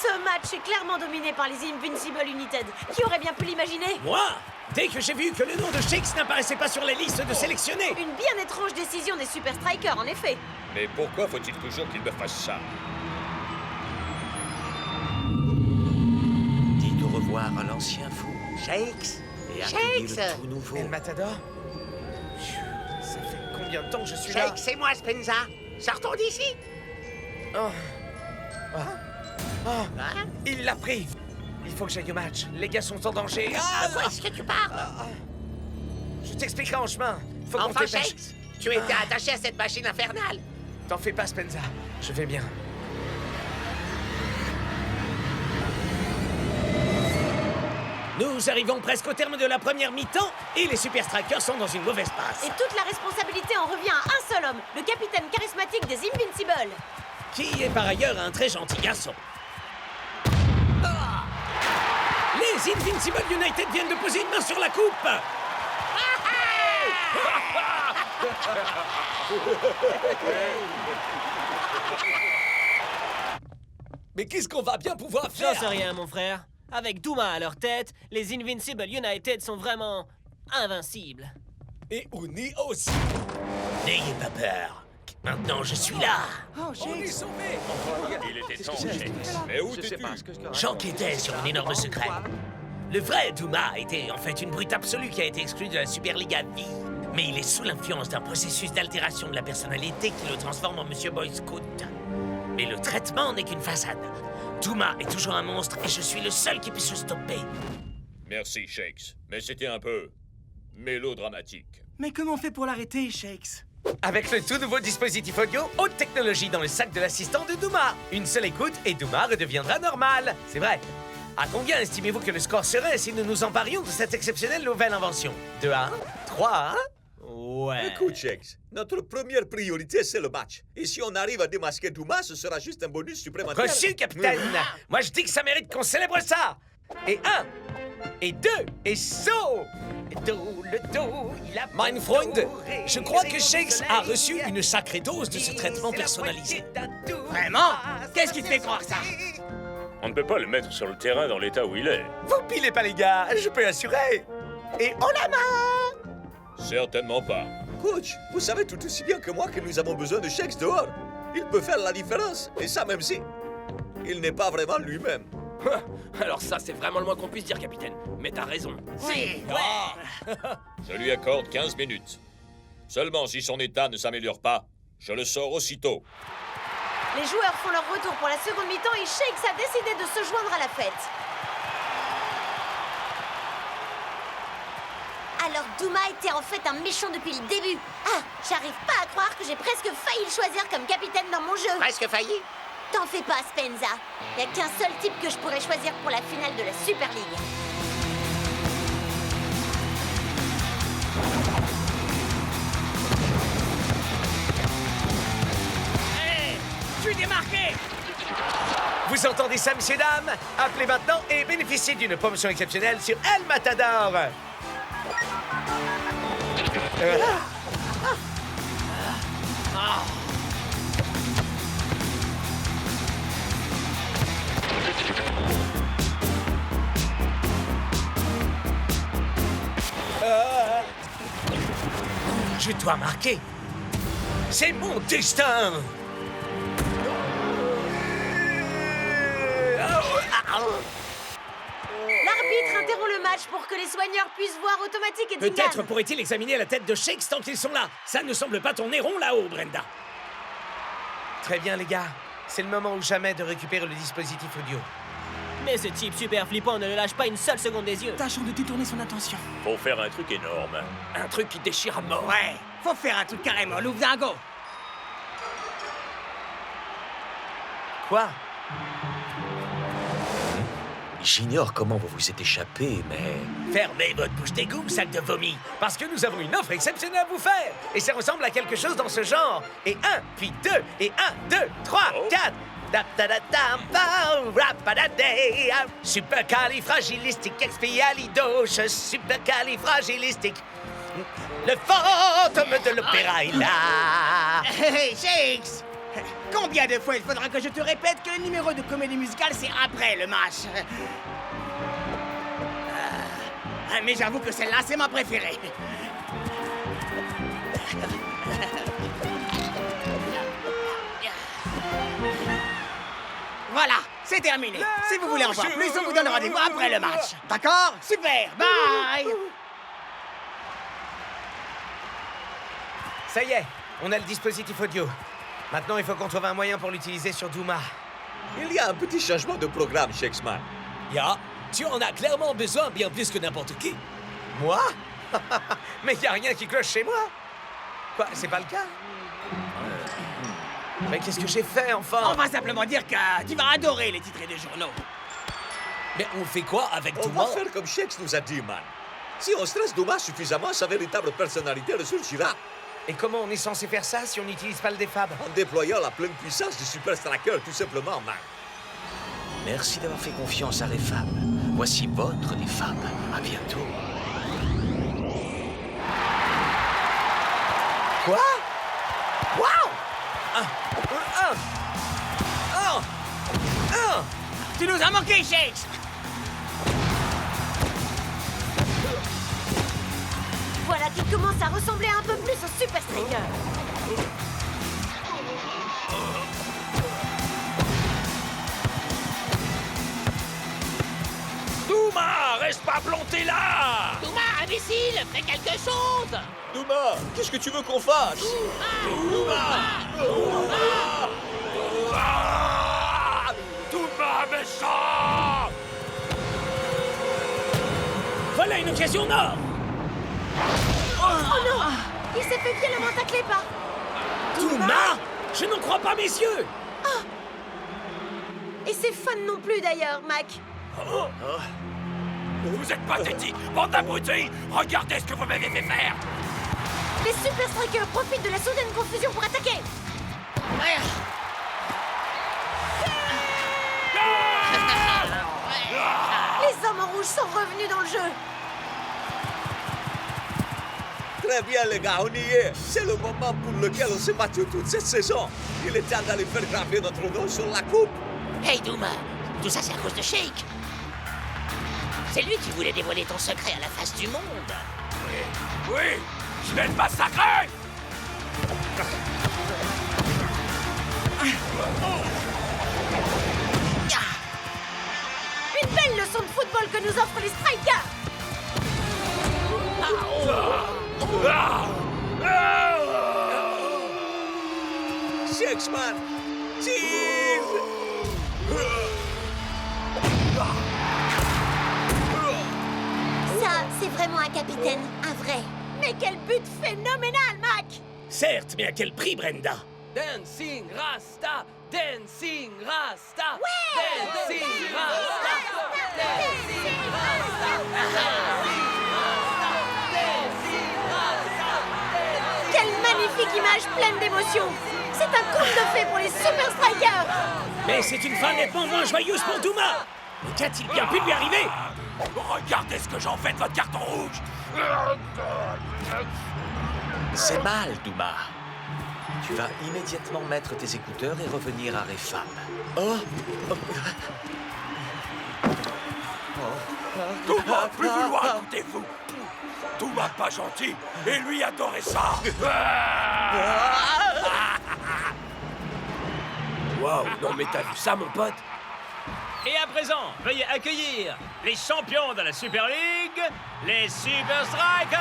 Ce match est clairement dominé par les Invincible United. Qui aurait bien pu l'imaginer? Moi? Dès que j'ai vu que le nom de Shakes n'apparaissait pas sur les listes de sélectionnés. Une bien étrange décision des Super Strikers, en effet. Mais pourquoi faut-il toujours qu'il me fasse ça? Dites au revoir à l'ancien fou, Shakes, et accueillez le tout nouveau. El Matador? Ça fait combien de temps que je suis là? Shakes, c'est moi, Spenza. Sortons d'ici. Il l'a pris. Il faut que j'aille au match. Les gars sont en danger. De quoi est-ce que tu parles? Je t'expliquerai en chemin. Faut qu'on Enfin, te dépêche. Shakes, tu étais attaché à cette machine infernale. T'en fais pas, Spenza. Je vais bien. Nous arrivons presque au terme de la première mi-temps et les Super Strikers sont dans une mauvaise passe. Et toute la responsabilité en revient à un seul homme, le capitaine charismatique des Invincibles. Qui est par ailleurs un très gentil garçon. Les Invincible United viennent de poser une main sur la coupe. Mais qu'est-ce qu'on va bien pouvoir J'en faire? sais rien, mon frère. Avec Douma à leur tête, les Invincible United sont vraiment invincibles. Et Oni aussi. N'ayez pas peur. Maintenant, je suis là. On est sauvés. Il était temps, Shakes. Mais où t'es-tu? J'enquêtais sur un énorme secret. Le vrai Douma était en fait une brute absolue qui a été exclue de la Super League à vie. Mais il est sous l'influence d'un processus d'altération de la personnalité qui le transforme en Monsieur Boy Scout. Mais le traitement n'est qu'une façade. Douma est toujours un monstre et je suis le seul qui puisse le stopper. Merci, Shakes. Mais c'était un peu mélodramatique. Mais comment on fait pour l'arrêter, Shakes? Avec le tout nouveau dispositif audio, haute technologie dans le sac de l'assistant de Douma. Une seule écoute et Douma redeviendra normal. C'est vrai. À combien estimez-vous que le score serait si nous nous emparions de cette exceptionnelle nouvelle invention? 2 à 1? 3 à 1? Ouais. Écoute, Shakes, notre première priorité, c'est le match. Et si on arrive à démasquer Douma, ce sera juste un bonus supplémentaire. Reçu, capitaine! Moi, je dis que ça mérite qu'on célèbre ça! Et 1, et 2, et saut! Le dos, il a... Mein Freund, je crois que Shakes a reçu une sacrée dose de ce traitement personnalisé. Vraiment? Qu'est-ce qui te fait croire ça? On ne peut pas le mettre sur le terrain dans l'état où il est. Vous pilez pas, les gars, je peux assurer! Et on la main! Certainement pas. Coach, vous savez tout aussi bien que moi que nous avons besoin de Shakes dehors. Il peut faire la différence, et ça même si il n'est pas vraiment lui-même. Alors ça, c'est vraiment le moins qu'on puisse dire, capitaine. Mais t'as raison. Oui. Je lui accorde 15 minutes. Seulement si son état ne s'améliore pas, je le sors aussitôt. Les joueurs font leur retour pour la seconde mi-temps et Shakes a décidé de se joindre à la fête. Alors Douma était en fait un méchant depuis le début. Ah, j'arrive pas à croire que j'ai presque failli le choisir comme capitaine dans mon jeu. Presque failli. T'en fais pas, Spenza. Y a qu'un seul type que je pourrais choisir pour la finale de la Super League. Je suis démarqué! Vous entendez ça, messieurs, dames? Appelez maintenant et bénéficiez d'une promotion exceptionnelle sur El Matador. Je dois marquer. C'est mon destin. L'arbitre interrompt le match pour que les soigneurs puissent voir Automatique et Dingan. Peut-être pourrait-il examiner la tête de Shakes tant qu'ils sont là. Ça ne semble pas tourner rond là-haut, Brenda. Très bien, les gars. C'est le moment ou jamais de récupérer le dispositif audio. Mais ce type super flippant ne le lâche pas une seule seconde des yeux. Tâchons de détourner son attention. Faut faire un truc énorme. Un truc qui déchire à mort. Ouais, faut faire un truc carrément louvdingo. Quoi? J'ignore comment vous vous êtes échappé, mais... Fermez votre bouche d'égout, sac de vomi, parce que nous avons une offre exceptionnelle à vous faire. Et ça ressemble à quelque chose dans ce genre. Et 1, puis 2, et 1, 2, 3, 4... Supercalifragilisticexpialidocious, supercalifragilistique. Le fantôme de l'opéra est là. Hey, Shakes! Combien de fois il faudra que je te répète que le numéro de comédie musicale, c'est après le match? Mais j'avoue que celle-là, c'est ma préférée. Voilà, c'est terminé. Si vous voulez en voir plus, on vous donne rendez-vous après le match. D'accord? Super, bye! Ça y est, on a le dispositif audio. Maintenant, il faut qu'on trouve un moyen pour l'utiliser sur Douma. Il y a un petit changement de programme, Shakesman. Ya, tu en as clairement besoin bien plus que n'importe qui. Moi? Mais y a rien qui cloche chez moi. Quoi, c'est pas le cas? Mais qu'est-ce que j'ai fait, enfin? On va simplement dire que tu vas adorer les titres des journaux. Mais on fait quoi avec On Douma? va faire comme Shakes nous a dit, man. Si on stresse Douma suffisamment, sa véritable personnalité ressurgira. Et comment on est censé faire ça si on n'utilise pas le défab? En déployant la pleine puissance du Super Striker, tout simplement, man. Merci d'avoir fait confiance à Refab. Voici votre Refab. À bientôt. Quoi? Waouh! Tu nous as manqué, Shakes! Voilà qui commence à ressembler un peu plus au Super Striker. Douma, reste pas planté là! Douma, imbécile, fais quelque chose! Douma, qu'est-ce que tu veux qu'on fasse? Douma, méchant! Voilà une occasion en or! Oh non! Il s'est fait violemment tacler par... Douma! Je n'en crois pas mes yeux! Et c'est fun non plus d'ailleurs, Mac. Vous êtes pathétique, bande d'abrutis! Regardez ce que vous m'avez fait faire! Les Super Strikers profitent de la soudaine confusion pour attaquer. Les hommes en rouge sont revenus dans le jeu. Très bien, les gars, on y est. C'est le moment pour lequel on s'est battu toute cette saison. Il est temps d'aller faire graver notre nom sur la coupe. Hey Douma, tout ça c'est à cause de Shake. C'est lui qui voulait dévoiler ton secret à la face du monde. Oui, je vais le massacrer! Une belle leçon de football que nous offrent les Strikers. Shakesman, tire! Ça, c'est vraiment un capitaine, un vrai. Mais quel but phénoménal, Mac! Certes, mais à quel prix, Brenda? Dancing Rasta, Dancing Rasta, Ouais! Dancing Rasta, Dancing Rasta. Quelle magnifique image pleine d'émotion. C'est un conte de fées pour les Super Strikers. Mais c'est une fin nettement moins joyeuse pour Douma! Mais qu'a-t-il bien pu lui arriver? Regardez ce que j'en fais de votre carton rouge! C'est mal, Douma. Tu vas immédiatement mettre tes écouteurs et revenir à Refab. Douma, plus vouloir, écoutez-vous! Douma pas gentil, et lui adorait ça! Wow, non mais t'as vu ça, mon pote? Et à présent, veuillez accueillir les champions de la Super League, les Super Strikers!